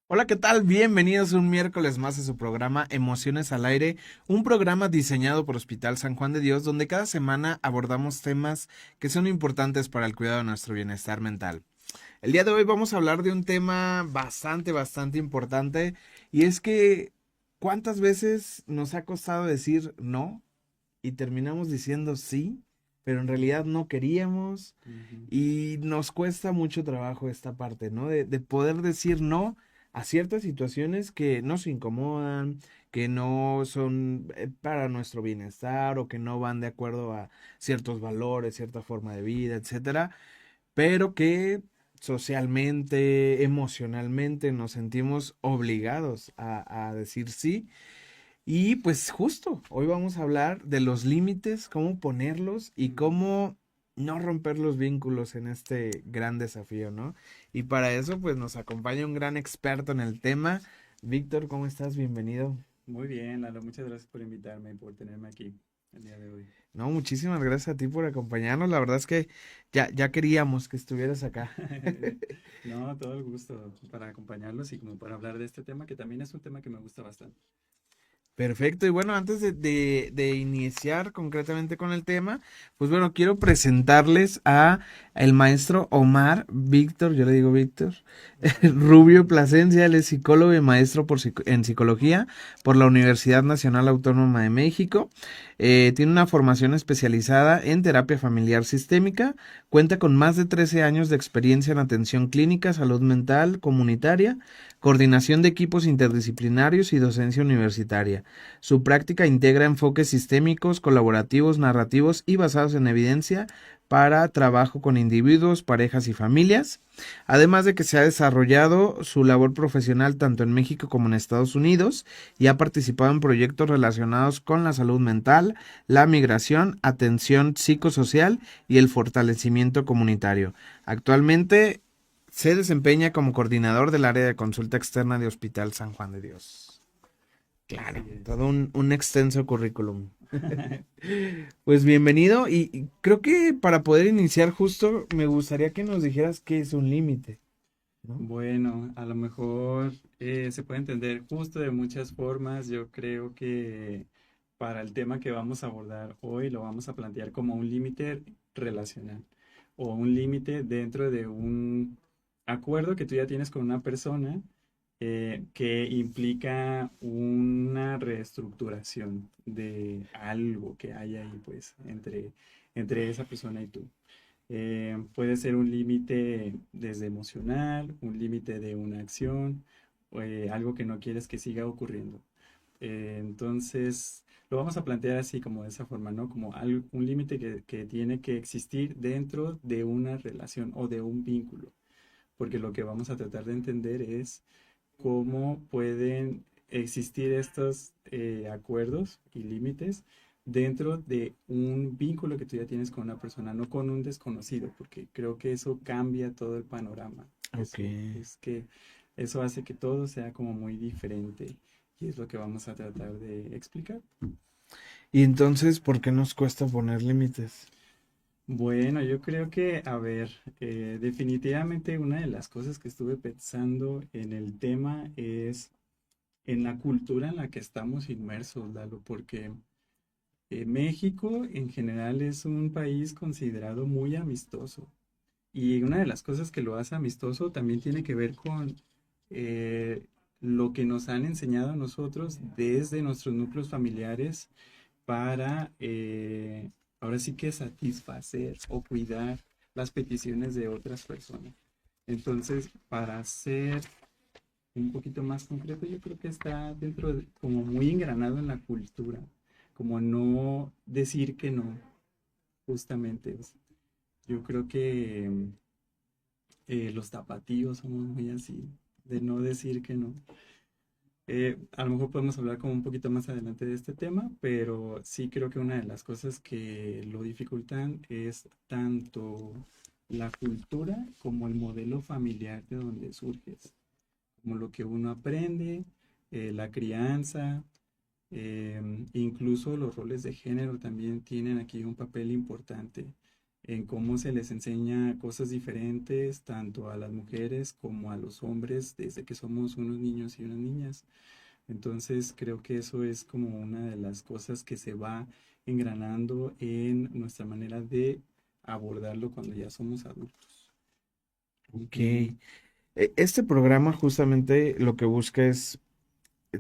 Hola, ¿qué tal? Bienvenidos un miércoles más a su programa Emociones al Aire, un programa diseñado por Hospital San Juan de Dios, donde cada semana abordamos temas que son importantes para el cuidado de nuestro bienestar mental. El día de hoy vamos a hablar de un tema bastante importante y es que ¿cuántas veces nos ha costado decir no y terminamos diciendo sí, pero en realidad no queríamos? Ujú. Y nos cuesta mucho trabajo esta parte, ¿no? De poder decir no a ciertas situaciones que nos incomodan, que no son para nuestro bienestar o que no van de acuerdo a ciertos valores, cierta forma de vida, etcétera, pero que socialmente, emocionalmente nos sentimos obligados a decir sí. Y pues justo, hoy vamos a hablar de los límites, cómo ponerlos y cómo no romper los vínculos en este gran desafío, ¿no? Y para eso pues nos acompaña un gran experto en el tema. Víctor, ¿cómo estás? Bienvenido. Muy bien, Lalo, muchas gracias por invitarme y por tenerme aquí el día de hoy. No, muchísimas gracias a ti por acompañarnos. La verdad es que ya queríamos que estuvieras acá. No, todo el gusto para acompañarlos y como para hablar de este tema, que también es un tema que me gusta bastante. Perfecto, y bueno, antes de iniciar concretamente con el tema, pues bueno, quiero presentarles a el maestro Omar Víctor, yo le digo Víctor, Ok. Rubio Plasencia. Él es psicólogo y maestro en psicología por la Universidad Nacional Autónoma de México. Tiene una formación especializada en terapia familiar sistémica, cuenta con más de 13 años de experiencia en atención clínica, salud mental comunitaria, coordinación de equipos interdisciplinarios y docencia universitaria. Su práctica integra enfoques sistémicos, colaborativos, narrativos y basados en evidencia para trabajo con individuos, parejas y familias, además de que se ha desarrollado su labor profesional tanto en México como en Estados Unidos y ha participado en proyectos relacionados con la salud mental, la migración, atención psicosocial y el fortalecimiento comunitario. Actualmente se desempeña como coordinador del área de consulta externa de Hospital San Juan de Dios. Claro, Así es. todo un extenso currículum. Pues bienvenido y creo que para poder iniciar justo me gustaría que nos dijeras qué es un límite, ¿no? Bueno, a lo mejor se puede entender justo de muchas formas. Yo creo que para el tema que vamos a abordar hoy lo vamos a plantear como un límite relacional o un límite dentro de un acuerdo que tú ya tienes con una persona que implica una reestructuración de algo que hay ahí, pues, entre esa persona y tú. Puede ser un límite desde emocional, un límite de una acción, algo que no quieres que siga ocurriendo. Entonces, lo vamos a plantear así como de esa forma, ¿no? Como un límite que tiene que existir dentro de una relación o de un vínculo, porque lo que vamos a tratar de entender es cómo pueden existir estos acuerdos y límites dentro de un vínculo que tú ya tienes con una persona, no con un desconocido, porque creo que eso cambia todo el panorama. Ok. Eso hace que todo sea como muy diferente y es lo que vamos a tratar de explicar. Y entonces, ¿por qué nos cuesta poner límites? Bueno, yo creo que, a ver, definitivamente una de las cosas que estuve pensando en el tema es en la cultura en la que estamos inmersos, Lalo, porque México en general es un país considerado muy amistoso. Y una de las cosas que lo hace amistoso también tiene que ver con eh, lo que nos han enseñado a nosotros desde nuestros núcleos familiares para ahora sí que satisfacer o cuidar las peticiones de otras personas. Entonces, para ser un poquito más concreto, yo creo que está dentro de, como muy engranado en la cultura, como no decir que no, justamente. Yo creo que los tapatíos somos muy así, de no decir que no. A lo mejor podemos hablar como un poquito más adelante de este tema, pero sí creo que una de las cosas que lo dificultan es tanto la cultura como el modelo familiar de donde surges, como lo que uno aprende, la crianza, incluso los roles de género también tienen aquí un papel importante en cómo se les enseña cosas diferentes, tanto a las mujeres como a los hombres, desde que somos unos niños y unas niñas. Entonces creo que eso es como una de las cosas que se va engranando en nuestra manera de abordarlo cuando ya somos adultos. Ok. Ujú, Este programa justamente lo que busca es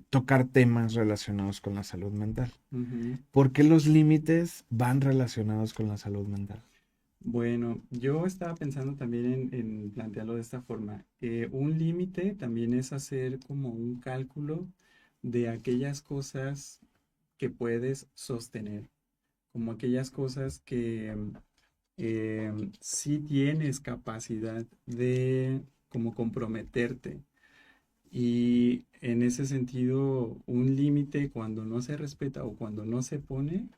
tocar temas relacionados con la salud mental. ujú. ¿Por qué los límites van relacionados con la salud mental? Bueno, yo estaba pensando también en plantearlo de esta forma. Un límite también es hacer como un cálculo de aquellas cosas que puedes sostener, como aquellas cosas que sí tienes capacidad de como comprometerte. Y en ese sentido, un límite cuando no se respeta o cuando no se pone,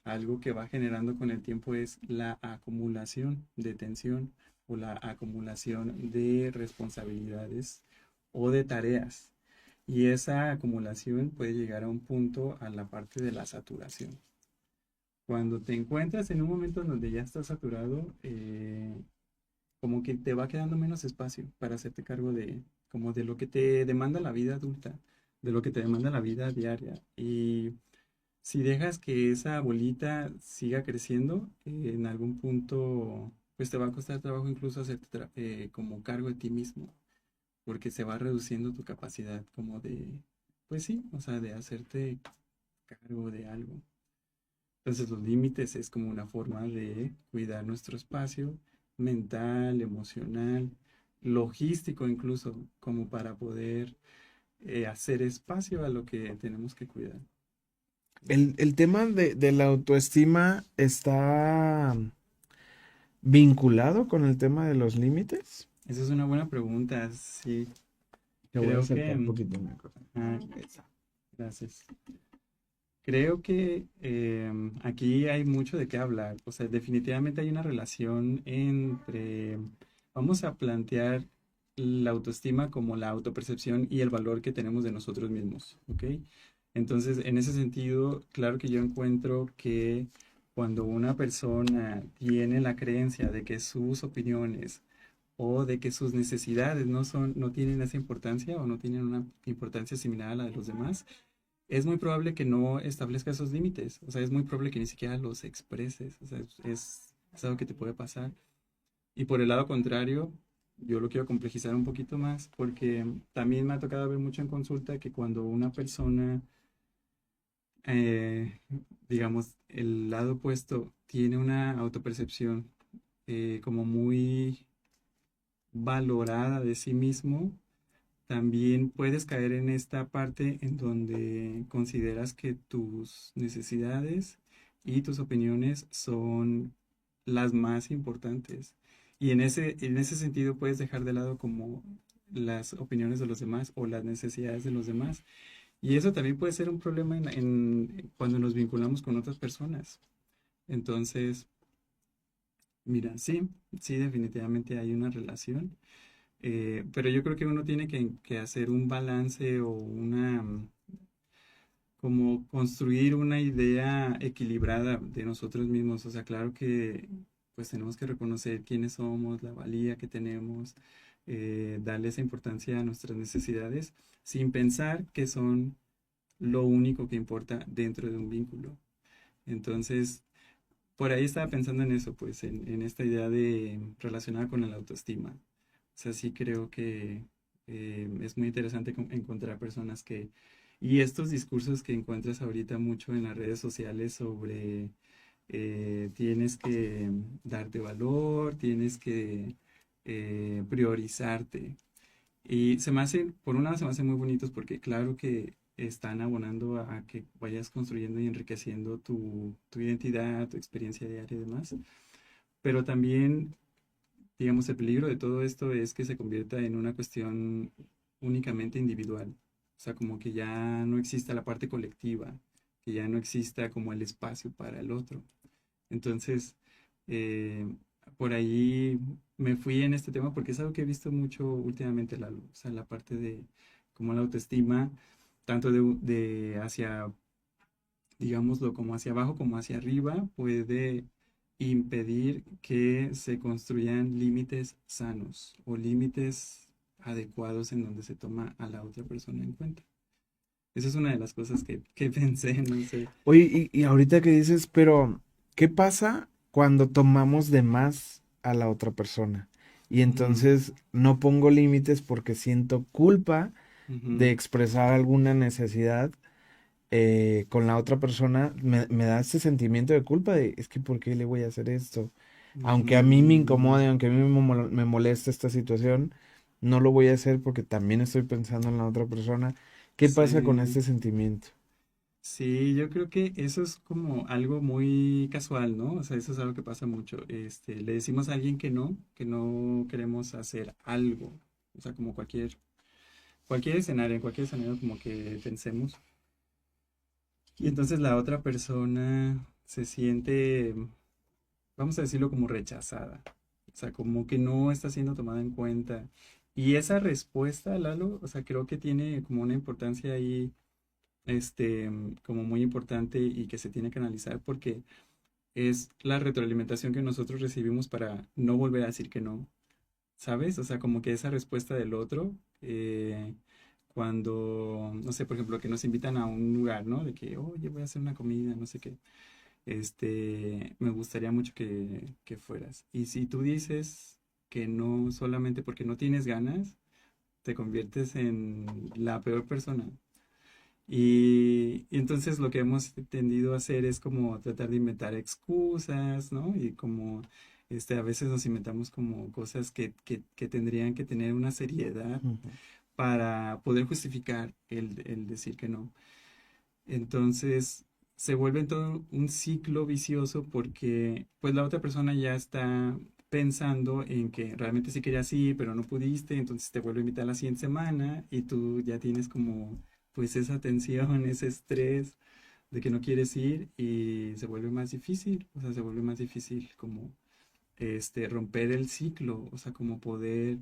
algo que va generando con el tiempo es la acumulación de tensión o la acumulación de responsabilidades o de tareas. Y esa acumulación puede llegar a un punto a la parte de la saturación. Cuando te encuentras en un momento en donde ya estás saturado, como que te va quedando menos espacio para hacerte cargo de, como de lo que te demanda la vida adulta, de lo que te demanda la vida diaria. Y si dejas que esa bolita siga creciendo, en algún punto, pues te va a costar trabajo incluso hacerte como cargo de ti mismo, porque se va reduciendo tu capacidad como de, pues sí, o sea, de hacerte cargo de algo. Entonces los límites es como una forma de cuidar nuestro espacio mental, emocional, logístico incluso, como para poder hacer espacio a lo que tenemos que cuidar. El tema de la autoestima está vinculado con el tema de los límites. Esa es una buena pregunta, sí. Te voy a Creo acercar un que, poquito mejor. ah, gracias. Creo que aquí hay mucho de qué hablar. O sea, definitivamente hay una relación entre, vamos a plantear la autoestima como la autopercepción y el valor que tenemos de nosotros mismos, ¿ok? Entonces, en ese sentido, claro que yo encuentro que cuando una persona tiene la creencia de que sus opiniones o de que sus necesidades no tienen esa importancia o no tienen una importancia similar a la de los demás, es muy probable que no establezca esos límites. O sea, es muy probable que ni siquiera los expreses. O sea, es algo que te puede pasar. Y por el lado contrario, yo lo quiero complejizar un poquito más porque también me ha tocado ver mucho en consulta que cuando una persona, eh, digamos, el lado opuesto tiene una autopercepción como muy valorada de sí mismo, también puedes caer en esta parte en donde consideras que tus necesidades y tus opiniones son las más importantes. Y en ese sentido puedes dejar de lado como las opiniones de los demás o las necesidades de los demás. Y eso también puede ser un problema cuando nos vinculamos con otras personas. Entonces, mira, sí, sí, definitivamente hay una relación. Pero yo creo que uno tiene que hacer un balance o como construir una idea equilibrada de nosotros mismos. O sea, claro que pues tenemos que reconocer quiénes somos, la valía que tenemos, darle esa importancia a nuestras necesidades, sin pensar que son lo único que importa dentro de un vínculo. Entonces, por ahí estaba pensando en eso, pues, en esta idea de relacionada con la autoestima. O sea, sí creo que es muy interesante encontrar personas que, y estos discursos que encuentras ahorita mucho en las redes sociales sobre tienes que darte valor, tienes que priorizarte. Y se me hacen, por un lado se me hacen muy bonitos porque claro que están abonando a que vayas construyendo y enriqueciendo tu identidad, tu experiencia diaria y demás. Pero también, digamos, el peligro de todo esto es que se convierta en una cuestión únicamente individual. O sea, como que ya no exista la parte colectiva, que ya no exista como el espacio para el otro. Entonces, eh, por ahí me fui en este tema porque es algo que he visto mucho últimamente, o sea, la parte de como la autoestima, tanto de hacia, digámoslo, como hacia abajo como hacia arriba, puede impedir que se construyan límites sanos o límites adecuados en donde se toma a la otra persona en cuenta. Esa es una de las cosas que pensé, no sé. Oye, y ahorita que dices, pero ¿qué pasa cuando tomamos de más a la otra persona? Y Mm, entonces no pongo límites porque siento culpa de ujú, expresar alguna necesidad con la otra persona. Me da ese sentimiento de culpa de, es que ¿por qué le voy a hacer esto? Aunque a mí me mm, incomode, aunque a mí me molesta esta situación, no lo voy a hacer porque también estoy pensando en la otra persona. ¿Qué pasa con sí. este sentimiento? Sí, yo creo que eso es como algo muy casual, ¿no? O sea, eso es algo que pasa mucho. Le decimos a alguien que no queremos hacer algo. O sea, como cualquier escenario, en cualquier escenario como que pensemos. Y entonces la otra persona se siente, vamos a decirlo como rechazada. O sea, como que no está siendo tomada en cuenta. Y esa respuesta, Lalo, o sea, creo que tiene como una importancia ahí, como muy importante y que se tiene que analizar porque es la retroalimentación que nosotros recibimos para no volver a decir que no, ¿sabes? O sea, como que esa respuesta del otro, cuando, no sé, por ejemplo, que nos invitan a un lugar, ¿no? De que, oye, voy a hacer una comida, no sé qué, me gustaría mucho que fueras. Y si tú dices que no solamente porque no tienes ganas, te conviertes en la peor persona. Y entonces lo que hemos tendido a hacer es como tratar de inventar excusas, ¿no? Y como a veces nos inventamos como cosas que tendrían que tener una seriedad Ujú. para poder justificar el decir que no. Entonces se vuelve en todo un ciclo vicioso porque pues la otra persona ya está pensando en que realmente sí querías ir, pero no pudiste, entonces te vuelve a invitar la siguiente semana y tú ya tienes como pues esa tensión, ese estrés de que no quieres ir y se vuelve más difícil, o sea, se vuelve más difícil como romper el ciclo, o sea, como poder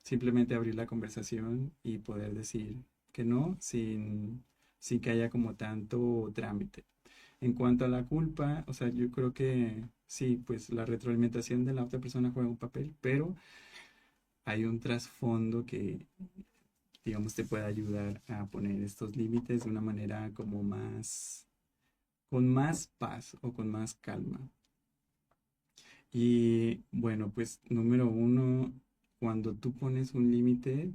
simplemente abrir la conversación y poder decir que no sin que haya como tanto trámite. En cuanto a la culpa, o sea, yo creo que sí, pues la retroalimentación de la otra persona juega un papel, pero hay un trasfondo que, digamos, te puede ayudar a poner estos límites de una manera como más, con más paz o con más calma. Y bueno, pues número uno, cuando tú pones un límite,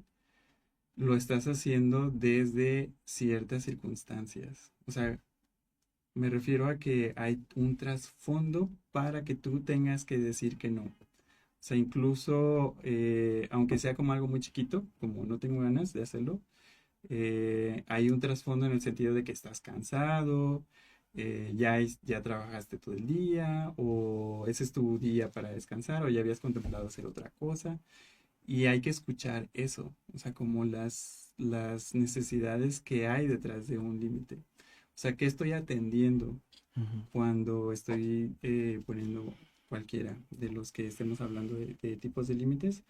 lo estás haciendo desde ciertas circunstancias. O sea, me refiero a que hay un trasfondo para que tú tengas que decir que no. O sea, incluso, aunque sea como algo muy chiquito, como no tengo ganas de hacerlo, hay un trasfondo en el sentido de que estás cansado, ya trabajaste todo el día, o ese es tu día para descansar, o ya habías contemplado hacer otra cosa. Y hay que escuchar eso, o sea, como las necesidades que hay detrás de un límite. O sea, ¿qué estoy atendiendo Ujú. cuando estoy poniendo cualquiera de los que estemos hablando de tipos de límites?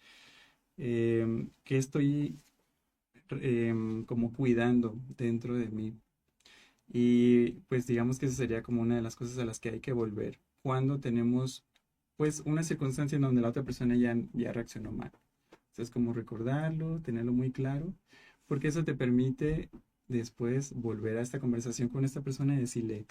¿Qué estoy como cuidando dentro de mí? Y pues digamos que esa sería como una de las cosas a las que hay que volver cuando tenemos pues una circunstancia en donde la otra persona ya reaccionó mal. Entonces, como recordarlo, tenerlo muy claro, porque eso te permite después volver a esta conversación con esta persona y decirle,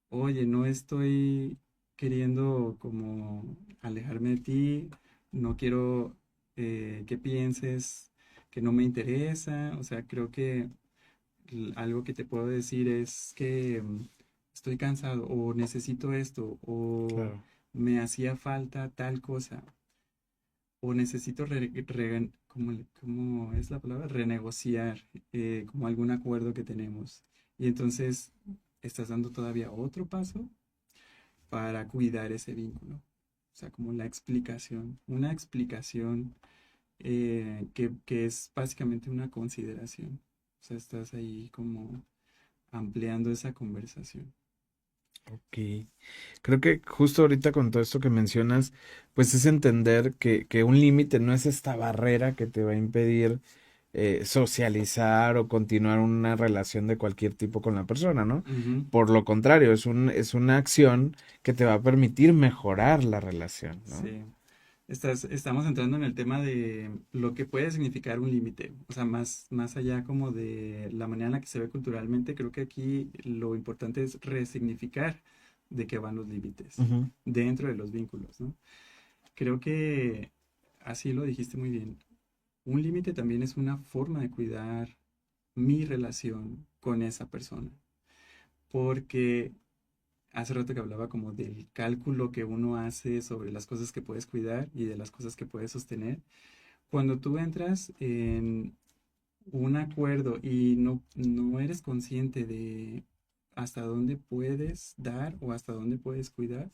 oye, no estoy queriendo como alejarme de ti, no quiero que pienses que no me interesa, o sea, creo que algo que te puedo decir es que estoy cansado o necesito esto o Claro. me hacía falta tal cosa o necesito, ¿cómo es la palabra? Renegociar como algún acuerdo que tenemos. Y entonces estás dando todavía otro paso para cuidar ese vínculo. O sea, como la explicación, una explicación que es básicamente una consideración. O sea, estás ahí como ampliando esa conversación. Ok. Creo que justo ahorita con todo esto que mencionas, pues es entender que un límite no es esta barrera que te va a impedir socializar o continuar una relación de cualquier tipo con la persona, ¿no? Ujú. Por lo contrario, es una acción que te va a permitir mejorar la relación, ¿no? Sí. Estamos entrando en el tema de lo que puede significar un límite, o sea, más allá como de la manera en la que se ve culturalmente, creo que aquí lo importante es resignificar de qué van los límites Ujú, dentro de los vínculos, ¿no? Creo que así lo dijiste muy bien. Un límite también es una forma de cuidar mi relación con esa persona, porque hace rato que hablaba como del cálculo que uno hace sobre las cosas que puedes cuidar y de las cosas que puedes sostener. Cuando tú entras en un acuerdo y no eres consciente de hasta dónde puedes dar o hasta dónde puedes cuidar,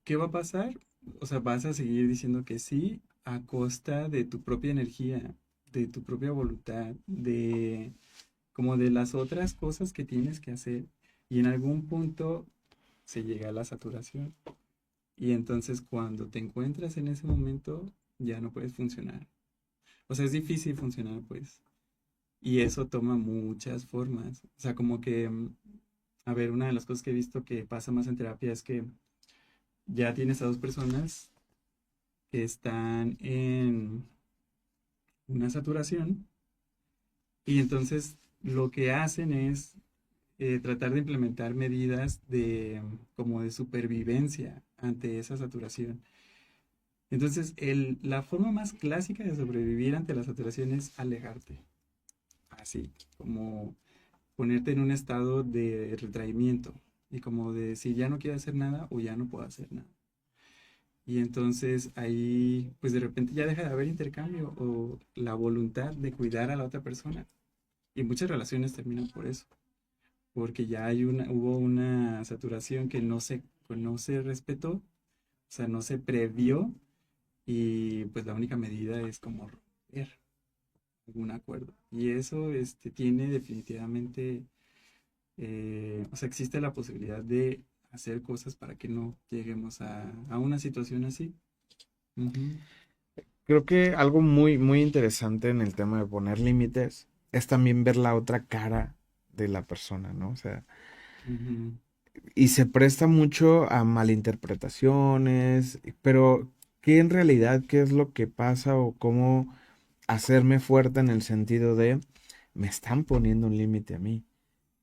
¿qué va a pasar? O sea, vas a seguir diciendo que sí a costa de tu propia energía, de tu propia voluntad, de como de las otras cosas que tienes que hacer. Y en algún punto se llega a la saturación. Y entonces cuando te encuentras en ese momento, ya no puedes funcionar. O sea, es difícil funcionar, pues. Y eso toma muchas formas. O sea, como que, a ver, una de las cosas que he visto que pasa más en terapia es que ya tienes a dos personas que están en una saturación y entonces lo que hacen es tratar de implementar medidas de como de supervivencia ante esa saturación. Entonces, la forma más clásica de sobrevivir ante la saturación es alejarte, así, como ponerte en un estado de retraimiento y como de decir ya no quiero hacer nada o ya no puedo hacer nada. Y entonces ahí, pues de repente ya deja de haber intercambio o la voluntad de cuidar a la otra persona. Y muchas relaciones terminan por eso, porque ya hubo una saturación que no se respetó, o sea, no se previó y pues la única medida es como romper algún acuerdo. Y eso tiene definitivamente, o sea, existe la posibilidad de hacer cosas para que no lleguemos a una situación así. Ujú, creo que algo muy, muy interesante en el tema de poner límites es también ver la otra cara de la persona, ¿no? O sea, ujú, y se presta mucho a malinterpretaciones, pero ¿qué en realidad, qué es lo que pasa o cómo hacerme fuerte en el sentido de me están poniendo un límite a mí?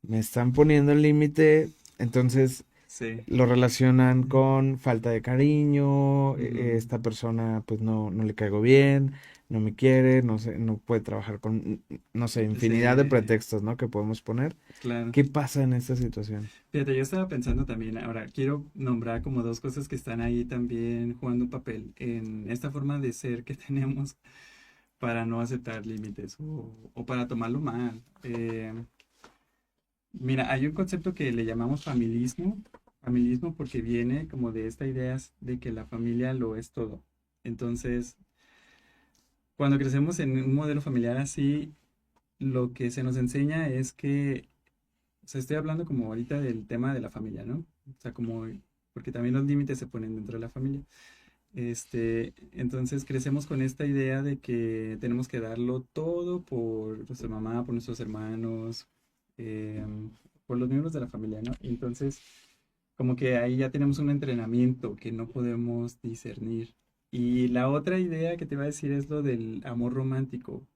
Me están poniendo un límite, entonces sí. lo relacionan con falta de cariño, Ujú, esta persona pues no le caigo bien, no me quiere, no sé, no puede trabajar con, no sé, infinidad de sí, pretextos, ¿no? Que podemos poner. claro. ¿Qué pasa en esta situación? Fíjate, yo estaba pensando también, ahora quiero nombrar como dos cosas que están ahí también jugando un papel en esta forma de ser que tenemos para no aceptar límites o para tomarlo mal. Mira, hay un concepto que le llamamos familismo porque viene como de esta idea de que la familia lo es todo. Entonces, cuando crecemos en un modelo familiar así, lo que se nos enseña es que, o sea, estoy hablando como ahorita del tema de la familia, ¿no? O sea, como, porque también los límites se ponen dentro de la familia. Entonces crecemos con esta idea de que tenemos que darlo todo por nuestra mamá, por nuestros hermanos, por los miembros de la familia, ¿no? Entonces, como que ahí ya tenemos un entrenamiento que no podemos discernir. Y la otra idea que te iba a decir es lo del amor romántico.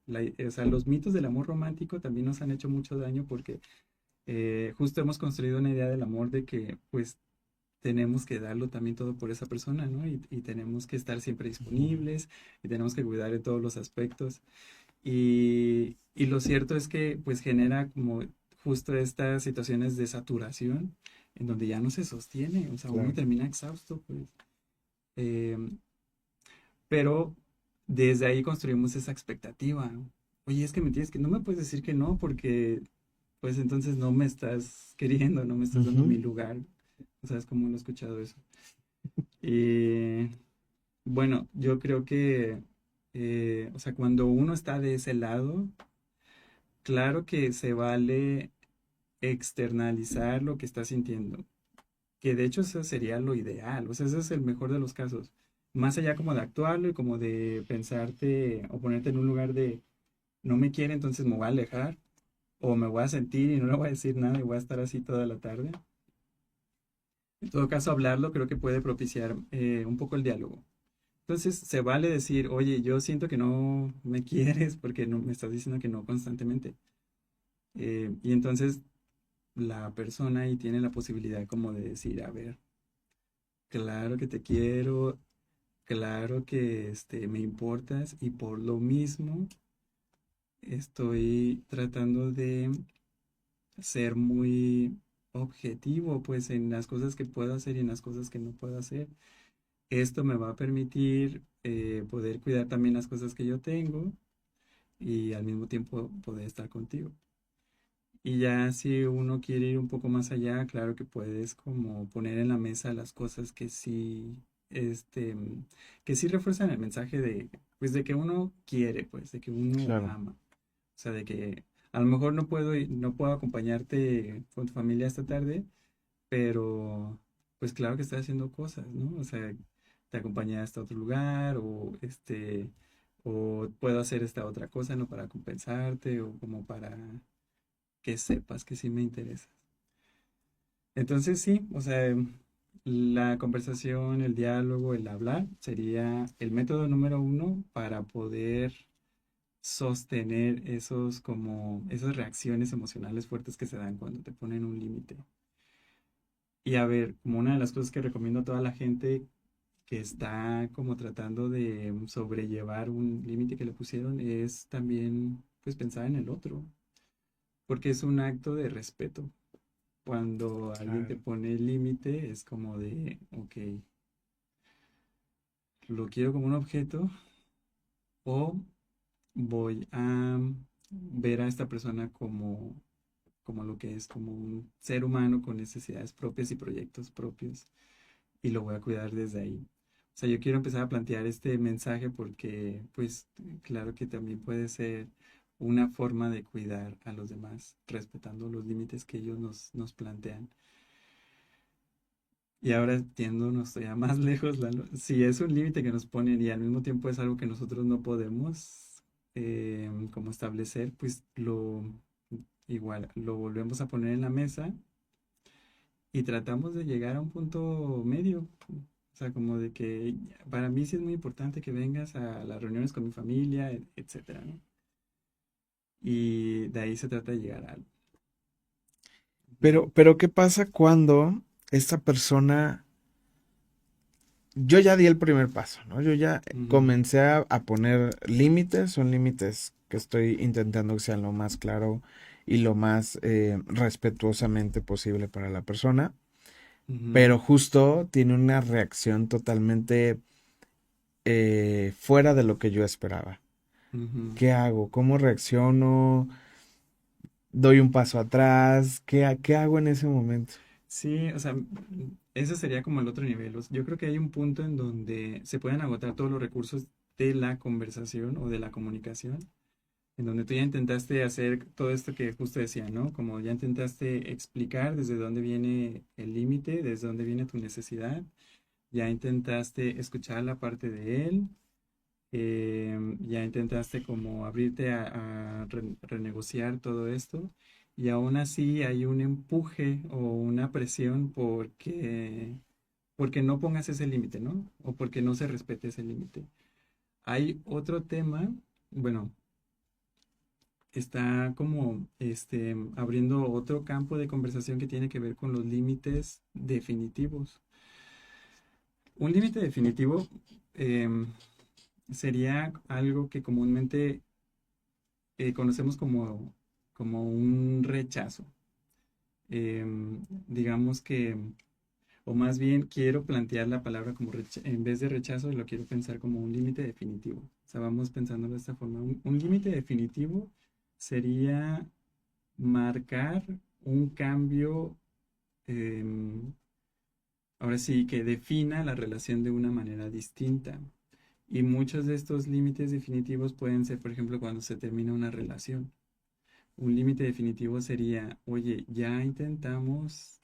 O sea, los mitos del amor romántico también nos han hecho mucho daño porque justo hemos construido una idea del amor de que pues tenemos que darlo también todo por esa persona, ¿no? Y tenemos que estar siempre Ujú. disponibles y tenemos que cuidar de todos los aspectos. Y lo cierto es que pues genera como justo estas situaciones de saturación en donde ya no se sostiene, o sea, uno Claro. termina exhausto, pues. Em, pero desde ahí construimos esa expectativa, ¿no? Oye, es que me tienes que, no me puedes decir que no porque pues entonces no me estás queriendo, no me estás dando mi Ujú. lugar. O sea, es como lo he escuchado eso. Y bueno, yo creo que, o sea, cuando uno está de ese lado, claro que se vale externalizar lo que está sintiendo, que de hecho eso sería lo ideal, o sea, ese es el mejor de los casos. Más allá como de actuarlo y como de pensarte o ponerte en un lugar no me quiere, entonces me voy a alejar, o me voy a sentir y no le voy a decir nada y voy a estar así toda la tarde. En todo caso, hablarlo creo que puede propiciar un poco el diálogo. Entonces, se vale decir, oye, yo siento que no me quieres porque no me estás diciendo que no constantemente. Y entonces la persona ahí tiene la posibilidad como de decir, a ver, claro que te quiero, claro que me importas y por lo mismo estoy tratando de ser muy objetivo pues en las cosas que puedo hacer y en las cosas que no puedo hacer. Esto me va a permitir poder cuidar también las cosas que yo tengo y al mismo tiempo poder estar contigo. Y ya si uno quiere ir un poco más allá, claro que puedes como poner en la mesa las cosas este, mm, que sí refuerzan el mensaje pues de que uno quiere, pues, de que uno Claro. ama. O sea, de que a lo mejor no puedo acompañarte con tu familia esta tarde, pero pues claro que estoy haciendo cosas, ¿no? O sea, te acompañé hasta otro lugar o puedo hacer esta otra cosa, ¿no? Para compensarte o como para que sepas que sí me interesa. Entonces sí, o sea, la conversación, el diálogo, el hablar sería el método número uno para poder sostener esas reacciones emocionales fuertes que se dan cuando te ponen un límite. Y a ver, como una de las cosas que recomiendo a toda la gente que está como tratando de sobrellevar un límite que le pusieron es también pues pensar en el otro, porque es un acto de respeto. Cuando alguien te Claro. pone el límite, es como de, ok, lo quiero como un objeto o voy a ver a esta persona como lo que es, como un ser humano con necesidades propias y proyectos propios y lo voy a cuidar desde ahí. O sea, yo quiero empezar a plantear este mensaje porque, pues, claro que también puede ser una forma de cuidar a los demás, respetando los límites que ellos nos plantean. Y ahora entiéndonos ya más lejos, si es un límite que nos ponen y al mismo tiempo es algo que nosotros no podemos como establecer, pues igual lo volvemos a poner en la mesa y tratamos de llegar a un punto medio. O sea, como de que para mí sí es muy importante que vengas a las reuniones con mi familia, etcétera, ¿no? Y de ahí se trata de llegar a algo. Pero ¿qué pasa cuando esta persona, yo ya di el primer paso, ¿no? Yo ya Ujú, comencé a poner límites, son límites que estoy intentando que sean lo más claro y lo más respetuosamente posible para la persona, ujú, pero justo tiene una reacción totalmente fuera de lo que yo esperaba. ujú. ¿Qué hago? ¿Cómo reacciono? ¿Doy un paso atrás? ¿Qué hago en ese momento? Sí, o sea, ese sería como el otro nivel. Yo creo que hay un punto en donde se pueden agotar todos los recursos de la conversación o de la comunicación, en donde tú ya intentaste hacer todo esto que justo decía, ¿no? Como ya intentaste explicar desde dónde viene el límite, desde dónde viene tu necesidad, ya intentaste escuchar la parte de él, ya intentaste como abrirte a renegociar todo esto y aún así hay un empuje o una presión porque no pongas ese límite, ¿no? O porque no se respete ese límite. Hay otro tema, bueno, está como abriendo otro campo de conversación que tiene que ver con los límites definitivos. Un límite definitivo em, sería algo que comúnmente conocemos como un rechazo. Digamos que, o más bien quiero plantear la palabra como en vez de rechazo, lo quiero pensar como un límite definitivo. O sea, vamos pensando de esta forma. Un límite definitivo sería marcar un cambio, em, ahora sí, que defina la relación de una manera distinta. Y muchos de estos límites definitivos pueden ser, por ejemplo, cuando se termina una relación. Un límite definitivo sería, oye, ya intentamos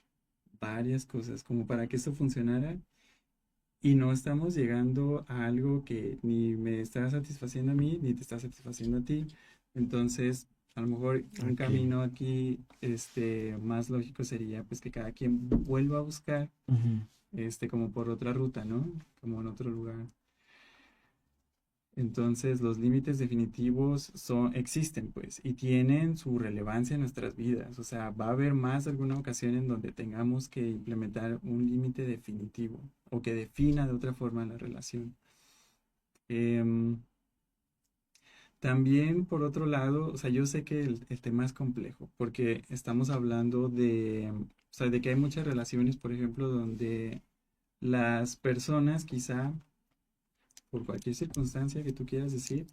varias cosas como para que esto funcionara y no estamos llegando a algo que ni me está satisfaciendo a mí ni te está satisfaciendo a ti. Entonces, a lo mejor un Ok. camino aquí, más lógico sería pues que cada quien vuelva a buscar, Ujú. como por otra ruta, ¿no? Como en otro lugar. Entonces, los límites definitivos existen, pues, y tienen su relevancia en nuestras vidas. O sea, va a haber más de alguna ocasión en donde tengamos que implementar un límite definitivo o que defina de otra forma la relación. Em, También, por otro lado, o sea, yo sé que el tema es complejo porque estamos hablando o sea, de que hay muchas relaciones, por ejemplo, donde las personas quizá por cualquier circunstancia que tú quieras decir,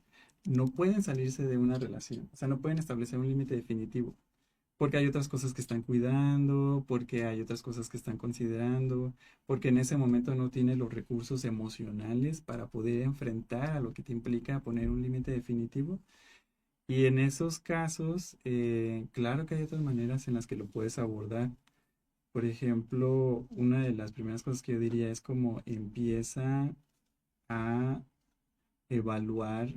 no pueden salirse de una relación, o sea, no pueden establecer un límite definitivo, porque hay otras cosas que están cuidando, porque hay otras cosas que están considerando, porque en ese momento no tiene los recursos emocionales para poder enfrentar a lo que te implica poner un límite definitivo. Y en esos casos, claro que hay otras maneras en las que lo puedes abordar. Por ejemplo, una de las primeras cosas que yo diría es como empieza a evaluar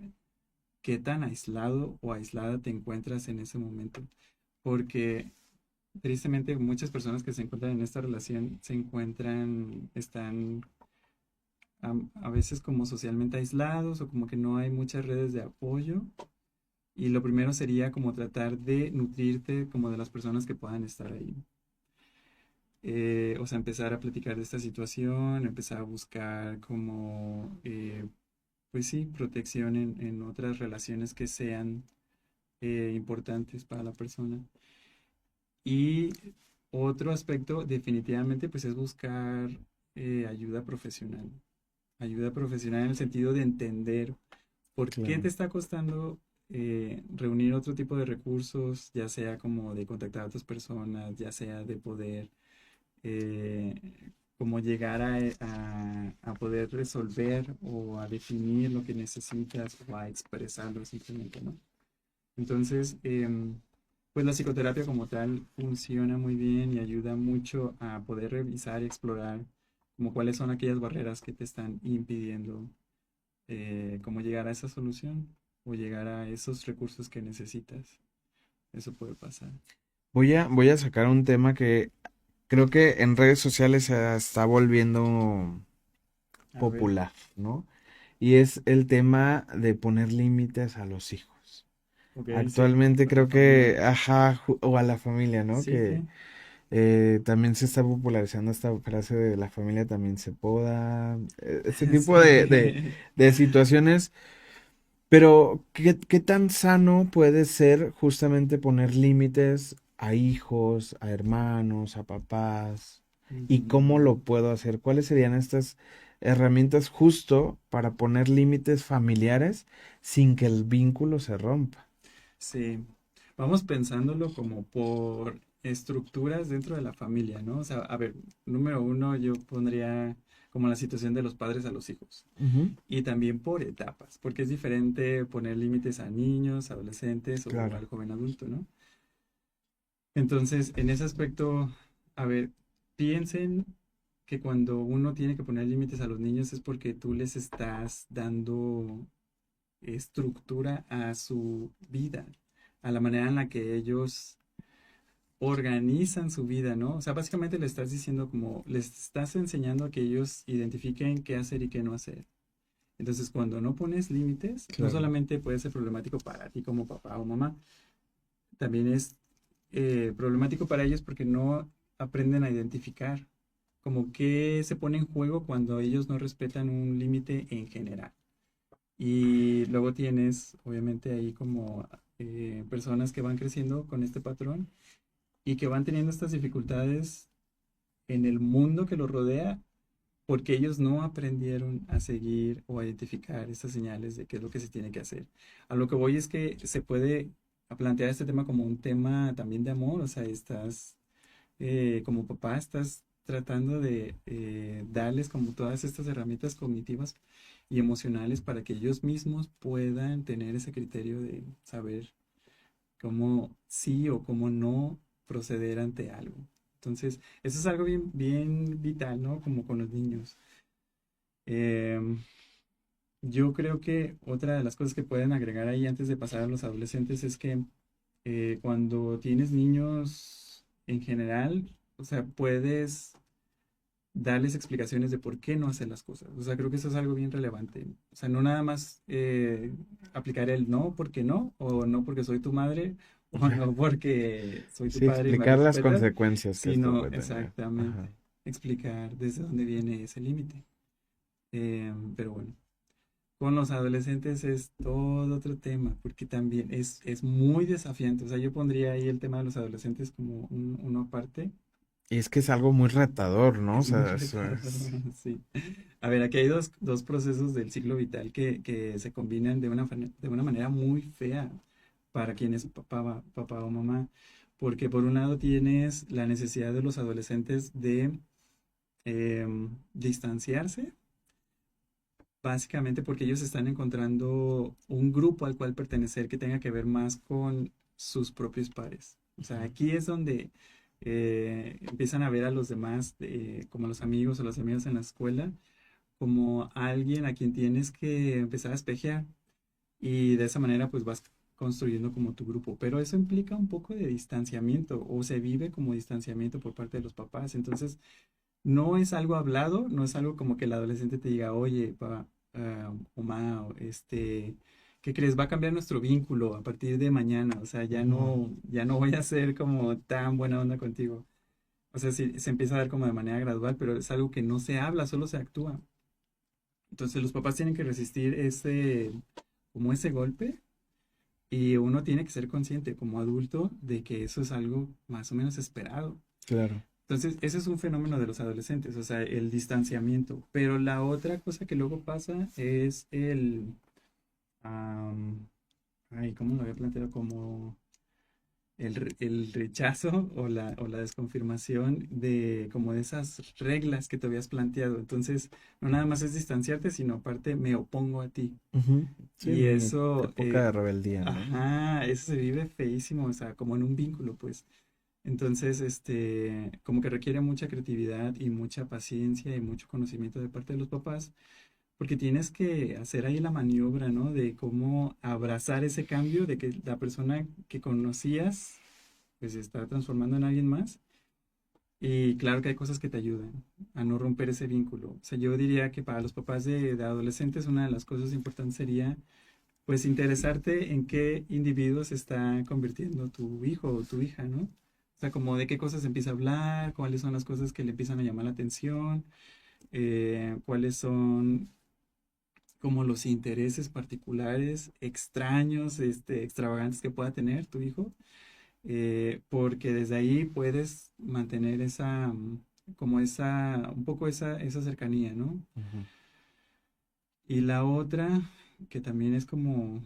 qué tan aislado o aislada te encuentras en ese momento. Porque tristemente muchas personas que se encuentran en esta relación están a veces como socialmente aislados o como que no hay muchas redes de apoyo. Y lo primero sería como tratar de nutrirte como de las personas que puedan estar ahí. O sea, empezar a platicar de esta situación, empezar a buscar como, pues sí, protección en otras relaciones que sean importantes para la persona. Y otro aspecto definitivamente pues es buscar ayuda profesional. Ayuda profesional en el sentido de entender por qué te Claro. está costando reunir otro tipo de recursos, ya sea como de contactar a otras personas, ya sea de poder eh, como llegar a poder resolver o a definir lo que necesitas o a expresarlo simplemente, ¿no? Entonces, pues la psicoterapia como tal funciona muy bien y ayuda mucho a poder revisar y explorar como cuáles son aquellas barreras que te están impidiendo como llegar a esa solución o llegar a esos recursos que necesitas. Eso puede pasar. Voy a sacar un tema que creo que en redes sociales se está volviendo A ver, popular, ¿no? Y es el tema de poner límites a los hijos. ok, sí, Actualmente a la creo que, familia. ajá, o a la familia, ¿no? Sí, Que sí. también se está popularizando esta frase de la familia también se poda, este tipo Sí. de situaciones. Pero, ¿qué tan sano puede ser justamente poner límites a hijos, a hermanos, a papás? ¿Y cómo Ujú. lo puedo hacer? ¿Cuáles serían estas herramientas justo para poner límites familiares sin que el vínculo se rompa? Sí, vamos pensándolo como por estructuras dentro de la familia, ¿no? O sea, a ver, número uno, yo pondría como la situación de los padres a los hijos Ujú. y también por etapas, porque es diferente poner límites a niños, adolescentes o Claro, al joven adulto, ¿no? Entonces, en ese aspecto, a ver, piensen que cuando uno tiene que poner límites a los niños es porque tú les estás dando estructura a su vida, a la manera en la que ellos organizan su vida, ¿no? O sea, básicamente le estás diciendo como, les estás enseñando a que ellos identifiquen qué hacer y qué no hacer. Entonces, cuando no pones límites, no claro. solamente puede ser problemático para ti como papá o mamá, también es problemático para ellos porque no aprenden a identificar como qué se pone en juego cuando ellos no respetan un límite en general. Y luego tienes, obviamente, ahí como personas que van creciendo con este patrón y que van teniendo estas dificultades en el mundo que los rodea porque ellos no aprendieron a seguir o a identificar estas señales de qué es lo que se tiene que hacer. A lo que voy es que se puede plantear este tema como un tema también de amor, o sea, estás como papá, estás tratando de darles como todas estas herramientas cognitivas y emocionales para que ellos mismos puedan tener ese criterio de saber cómo sí o cómo no proceder ante algo. Entonces, eso es algo bien vital, ¿no? Como con los niños. Em, yo creo que otra de las cosas que pueden agregar ahí antes de pasar a los adolescentes es que cuando tienes niños en general, o sea, puedes darles explicaciones de por qué no hacer las cosas. O sea, creo que eso es algo bien relevante. O sea, no nada más aplicar el no porque no, o no porque soy tu madre, o no porque soy tu Sí, padre y me explicar las respetas, consecuencias que esto sino puede tener. Ajá. exactamente explicar desde dónde viene ese límite. Pero bueno, con los adolescentes es todo otro tema, porque también es muy desafiante. O sea, yo pondría ahí el tema de los adolescentes como uno aparte. Y es que es algo muy retador, ¿no? O Es muy sea, eso retador, es... sí. A ver, aquí hay dos procesos del ciclo vital que se combinan de una manera muy fea para quien es papá o mamá. Porque por un lado tienes la necesidad de los adolescentes de distanciarse, básicamente porque ellos están encontrando un grupo al cual pertenecer que tenga que ver más con sus propios pares. O sea, aquí es donde empiezan a ver a los demás, como los amigos o las amigas en la escuela, como alguien a quien tienes que empezar a espejear y de esa manera pues vas construyendo como tu grupo. Pero eso implica un poco de distanciamiento o se vive como distanciamiento por parte de los papás. Entonces, no es algo hablado, no es algo como que el adolescente te diga, oye, pa, o ma, ¿qué crees? Va a cambiar nuestro vínculo a partir de mañana, o sea, Ujú. ya no voy a ser como tan buena onda contigo. O sea, sí, se empieza a dar como de manera gradual, pero es algo que no se habla, solo se actúa. Entonces los papás tienen que resistir como ese golpe y uno tiene que ser consciente como adulto de que eso es algo más o menos esperado. Claro. Entonces, ese es un fenómeno de los adolescentes, o sea, el distanciamiento. Pero la otra cosa que luego pasa es am, ay, ¿cómo lo había planteado? Como el rechazo o la desconfirmación de como de esas reglas que te habías planteado. Entonces, no nada más es distanciarte, sino aparte me opongo a ti. Ujú. Sí, Y mi eso, época de rebeldía, ¿no? ajá, eso se vive feísimo, o sea, como en un vínculo, pues. Entonces, como que requiere mucha creatividad y mucha paciencia y mucho conocimiento de parte de los papás, porque tienes que hacer ahí la maniobra, ¿no? De cómo abrazar ese cambio, de que la persona que conocías, pues se está transformando en alguien más. Y claro que hay cosas que te ayudan a no romper ese vínculo. O sea, yo diría que para los papás de adolescentes, una de las cosas importantes sería, pues, interesarte en qué individuo se está convirtiendo tu hijo o tu hija, ¿no? O sea, como de qué cosas empieza a hablar, cuáles son las cosas que le empiezan a llamar la atención, cuáles son como los intereses particulares, extraños, extravagantes que pueda tener tu hijo, porque desde ahí puedes mantener como un poco esa cercanía, ¿no? Ujú. Y la otra, que también es como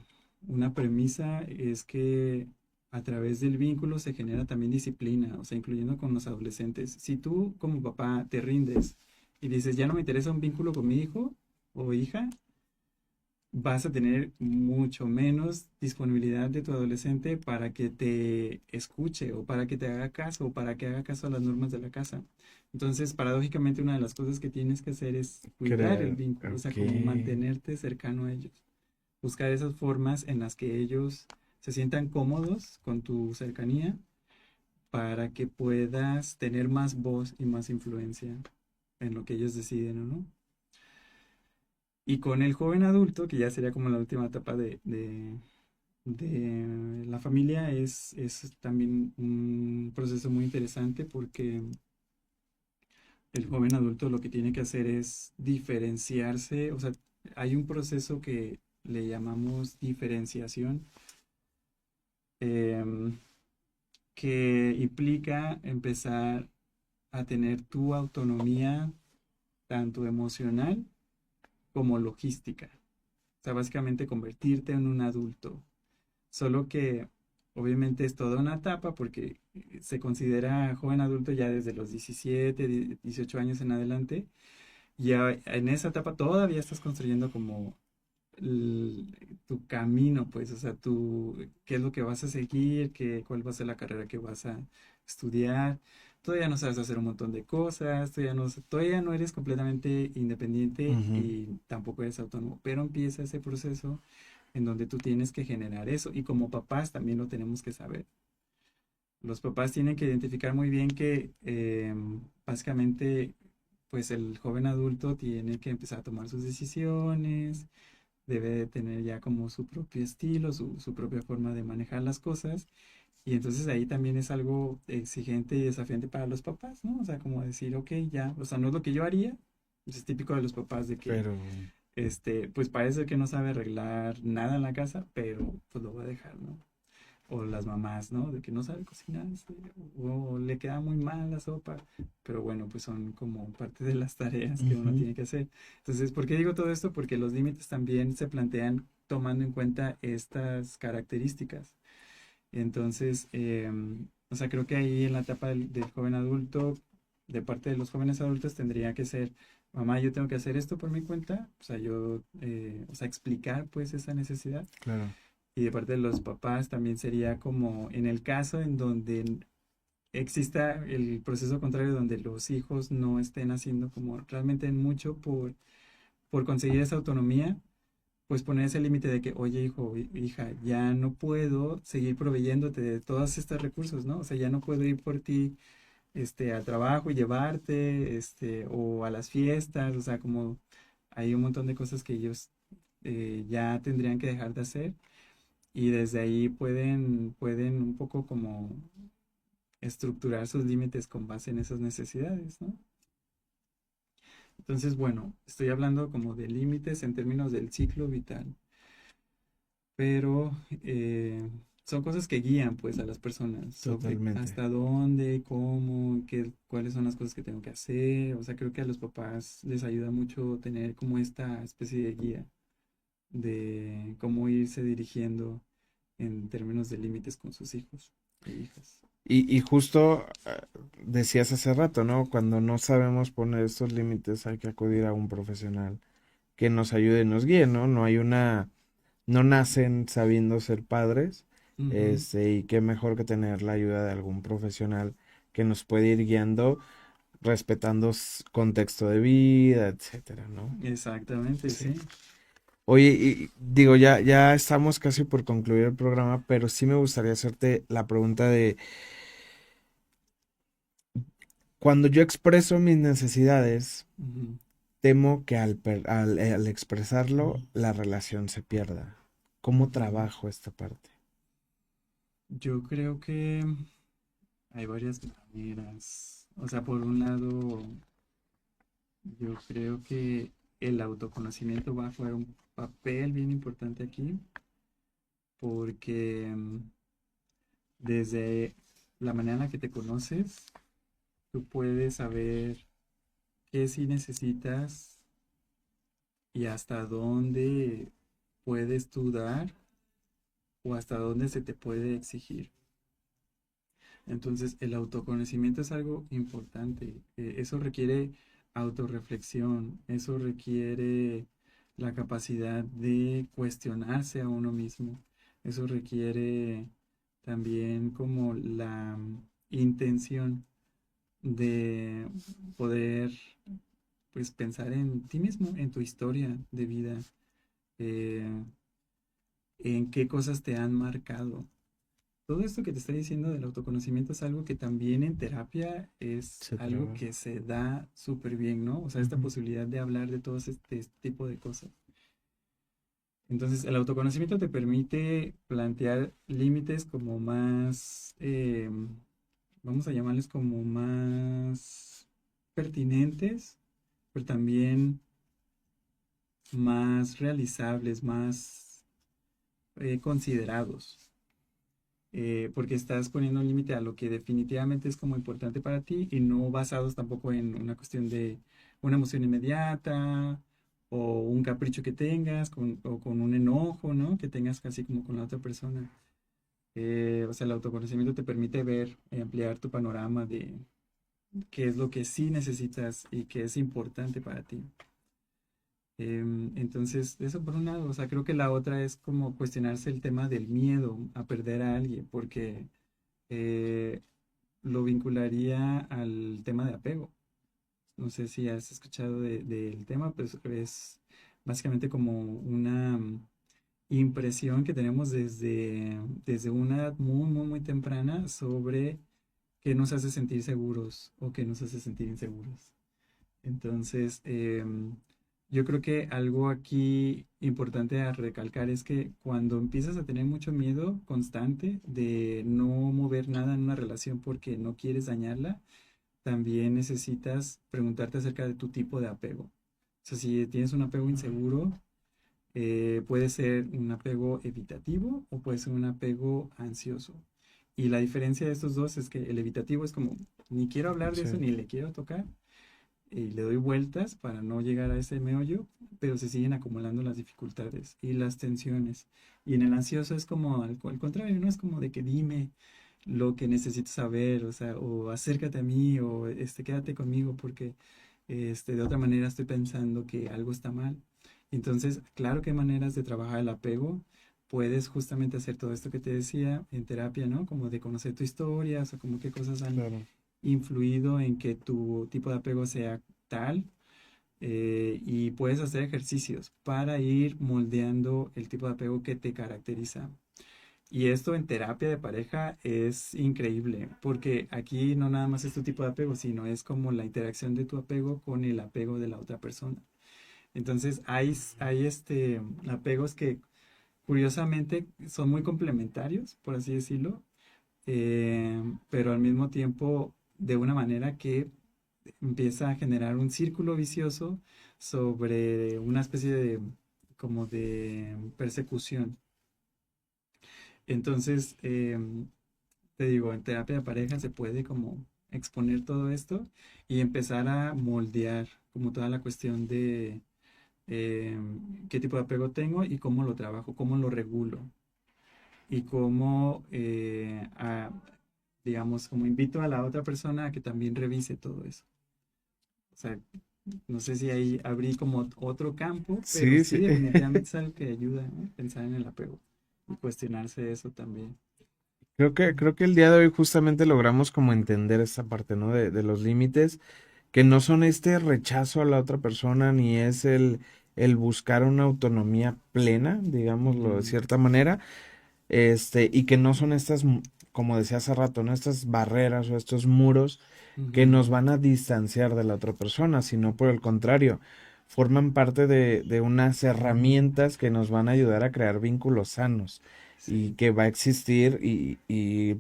una premisa, es que a través del vínculo se genera también disciplina, o sea, incluyendo con los adolescentes. Si tú como papá te rindes y dices, ya no me interesa un vínculo con mi hijo o hija, vas a tener mucho menos disponibilidad de tu adolescente para que te escuche o para que te haga caso o para que haga caso a las normas de la casa. Entonces, paradójicamente, una de las cosas que tienes que hacer es cuidar el Creer. vínculo, o sea, Ok. como mantenerte cercano a ellos. Buscar esas formas en las que ellos se sientan cómodos con tu cercanía para que puedas tener más voz y más influencia en lo que ellos deciden o no. Y con el joven adulto, que ya sería como la última etapa de la familia, es también un proceso muy interesante porque el joven adulto lo que tiene que hacer es diferenciarse, o sea, hay un proceso que le llamamos diferenciación, em, que implica empezar a tener tu autonomía tanto emocional como logística. O sea, básicamente convertirte en un adulto. Solo que obviamente es toda una etapa porque se considera joven adulto ya desde los 17, 18 años en adelante. Ya en esa etapa todavía estás construyendo como tu camino, pues, o sea, qué es lo que vas a seguir, cuál va a ser la carrera que vas a estudiar. todavía no sabes hacer un montón de cosas, todavía no eres completamente independiente Ujú. y tampoco eres autónomo, pero empieza ese proceso en donde tú tienes que generar eso y como papás también lo tenemos que saber. Los papás tienen que identificar muy bien que básicamente pues el joven adulto tiene que empezar a tomar sus decisiones, debe de tener ya como su propio estilo, su propia forma de manejar las cosas. Y entonces ahí también es algo exigente y desafiante para los papás, ¿no? O sea, como decir, ok, ya, o sea, no es lo que yo haría. Pues es típico de los papás de que, Pero pues parece que no sabe arreglar nada en la casa, pero pues lo va a dejar, ¿no? O las mamás, ¿no? De que no sabe cocinar, o le queda muy mal la sopa, pero bueno, pues son como parte de las tareas que uno ujú, tiene que hacer. Entonces, ¿por qué digo todo esto? Porque los límites también se plantean tomando en cuenta estas características. Entonces, o sea, creo que ahí en la etapa del joven adulto, de parte de los jóvenes adultos, tendría que ser, mamá, yo tengo que hacer esto por mi cuenta, o sea, o sea, explicar pues esa necesidad. claro. Y de parte de los papás también sería como en el caso en donde exista el proceso contrario, donde los hijos no estén haciendo como realmente mucho por conseguir esa autonomía, pues poner ese límite de que, oye, hijo, hija, ya no puedo seguir proveyéndote de todos estos recursos, ¿no? O sea, ya no puedo ir por ti, al trabajo y llevarte, o a las fiestas, o sea, como hay un montón de cosas que ellos ya tendrían que dejar de hacer y desde ahí pueden un poco como estructurar sus límites con base en esas necesidades, ¿no? Entonces, bueno, estoy hablando como de límites en términos del ciclo vital, pero son cosas que guían pues a las personas sobre Totalmente. hasta dónde, cómo, cuáles son las cosas que tengo que hacer. O sea, creo que a los papás les ayuda mucho tener como esta especie de guía de cómo irse dirigiendo en términos de límites con sus hijos e hijas. Y justo decías hace rato, ¿no? Cuando no sabemos poner estos límites hay que acudir a un profesional que nos ayude y nos guíe, ¿no? No nacen sabiendo ser padres, Ujú, y qué mejor que tener la ayuda de algún profesional que nos puede ir guiando, respetando contexto de vida, etcétera, ¿no? exactamente, Sí. sí. Oye, y digo, ya estamos casi por concluir el programa, pero sí me gustaría hacerte la pregunta de, cuando yo expreso mis necesidades, Ujú. temo que al expresarlo, la relación se pierda. ¿Cómo Ujú. trabajo esta parte? Yo creo que hay varias maneras. O sea, por un lado, yo creo que el autoconocimiento va a jugar un papel bien importante aquí, porque desde la manera en la que te conoces, tú puedes saber qué sí necesitas y hasta dónde puedes tú dar o hasta dónde se te puede exigir. Entonces, el autoconocimiento es algo importante. Eso requiere autorreflexión, eso requiere la capacidad de cuestionarse a uno mismo, eso requiere también como la intención de poder pues pensar en ti mismo, en tu historia de vida, eh, en qué cosas te han marcado. Todo esto que te estoy diciendo del autoconocimiento es algo que también en terapia es Se algo trabaja. que se da súper bien, ¿no? O sea, esta Ujú. posibilidad de hablar de todo este tipo de cosas. Entonces, el autoconocimiento te permite plantear límites como más, vamos a llamarles como más pertinentes, pero también más realizables, más considerados. Porque estás poniendo un límite a lo que definitivamente es como importante para ti y no basados tampoco en una cuestión de una emoción inmediata o un capricho que tengas o con un enojo, ¿no? Que tengas casi como con la otra persona. O sea, el autoconocimiento te permite ver y ampliar tu panorama de qué es lo que sí necesitas y qué es importante para ti. Entonces, eso por un lado, o sea, creo que la otra es como cuestionarse el tema del miedo a perder a alguien, porque eh, lo vincularía al tema de apego. No sé si has escuchado del tema, pues es básicamente como una impresión que tenemos desde una edad muy temprana sobre qué nos hace sentir seguros o qué nos hace sentir inseguros. Entonces, yo creo que algo aquí importante a recalcar es que cuando empiezas a tener mucho miedo constante de no mover nada en una relación porque no quieres dañarla, también necesitas preguntarte acerca de tu tipo de apego. O sea, si tienes un apego inseguro, puede ser un apego evitativo o puede ser un apego ansioso. Y la diferencia de estos dos es que el evitativo es como, ni quiero hablar de Sí, eso, ni le quiero tocar, y le doy vueltas para no llegar a ese meollo, pero se siguen acumulando las dificultades y las tensiones. Y en el ansioso es como al contrario, no es como de que dime lo que necesitas saber, o sea, o acércate a mí, o quédate conmigo, porque de otra manera estoy pensando que algo está mal. Entonces, claro que hay maneras de trabajar el apego. Puedes justamente hacer todo esto que te decía en terapia, ¿no? Como de conocer tu historia, o sea, como qué cosas han claro. influido en que tu tipo de apego sea tal, y puedes hacer ejercicios para ir moldeando el tipo de apego que te caracteriza. Y esto en terapia de pareja es increíble, porque aquí no nada más es tu tipo de apego, sino es como la interacción de tu apego con el apego de la otra persona. Entonces hay apegos que curiosamente son muy complementarios, por así decirlo, pero al mismo tiempo de una manera que empieza a generar un círculo vicioso sobre una especie de como de persecución. Entonces, te digo, en terapia de pareja se puede como exponer todo esto y empezar a moldear como toda la cuestión de qué tipo de apego tengo y cómo lo trabajo, cómo lo regulo y cómo, digamos, como invito a la otra persona a que también revise todo eso. O sea, no sé si ahí abrí como otro campo, pero Sí, sí, sí. definitivamente es algo que ayuda, ¿no? Pensar en el apego y cuestionarse eso también. Creo que el día de hoy justamente logramos como entender esta parte, ¿no? De los límites, que no son este rechazo a la otra persona, ni es el buscar una autonomía plena, digámoslo de Ujú, cierta manera, y que no son estas, como decía hace rato, ¿no? Estas barreras o estos muros que ujú, nos van a distanciar de la otra persona, sino por el contrario, forman parte de unas herramientas que nos van a ayudar a crear vínculos sanos y sí, que va a existir y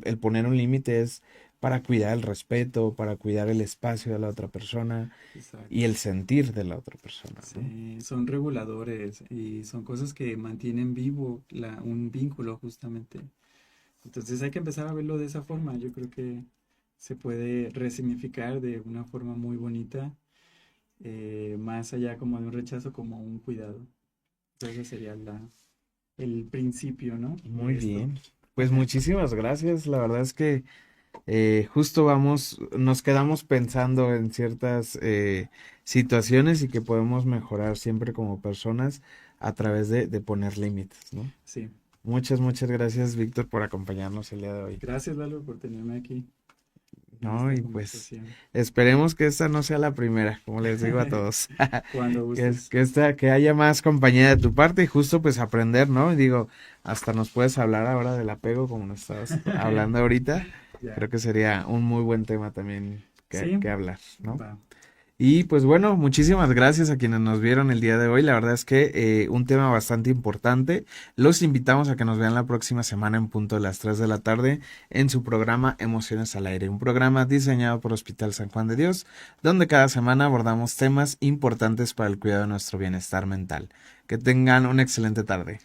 el poner un límite es para cuidar el respeto, para cuidar el espacio de la otra persona y exacto. el sentir de la otra persona, ¿no? Sí, son reguladores y son cosas que mantienen vivo un vínculo justamente. Entonces hay que empezar a verlo de esa forma. Yo creo que se puede resignificar de una forma muy bonita, más allá como de un rechazo, como un cuidado. Entonces ese sería el principio, ¿no? Muy De esto. bien. Pues muchísimas gracias. La verdad es que justo nos quedamos pensando en ciertas situaciones y que podemos mejorar siempre como personas a través de poner límites, ¿no? Sí. Muchas gracias, Víctor, por acompañarnos el día de hoy. Gracias, Lalo, por tenerme aquí en No, esta y pues conversación. esperemos que esta no sea la primera, como les digo a todos. Cuando gustes. Que haya más compañía de tu parte y justo pues aprender, ¿no? Y digo, hasta nos puedes hablar ahora del apego como nos estabas hablando ahorita. Ya. Creo que sería un muy buen tema también Sí, que hablar, ¿no? va. Y pues bueno, muchísimas gracias a quienes nos vieron el día de hoy. La verdad es que un tema bastante importante. Los invitamos a que nos vean la próxima semana en punto de las 3 de la tarde en su programa Emociones al Aire, un programa diseñado por Hospital San Juan de Dios, donde cada semana abordamos temas importantes para el cuidado de nuestro bienestar mental. Que tengan una excelente tarde.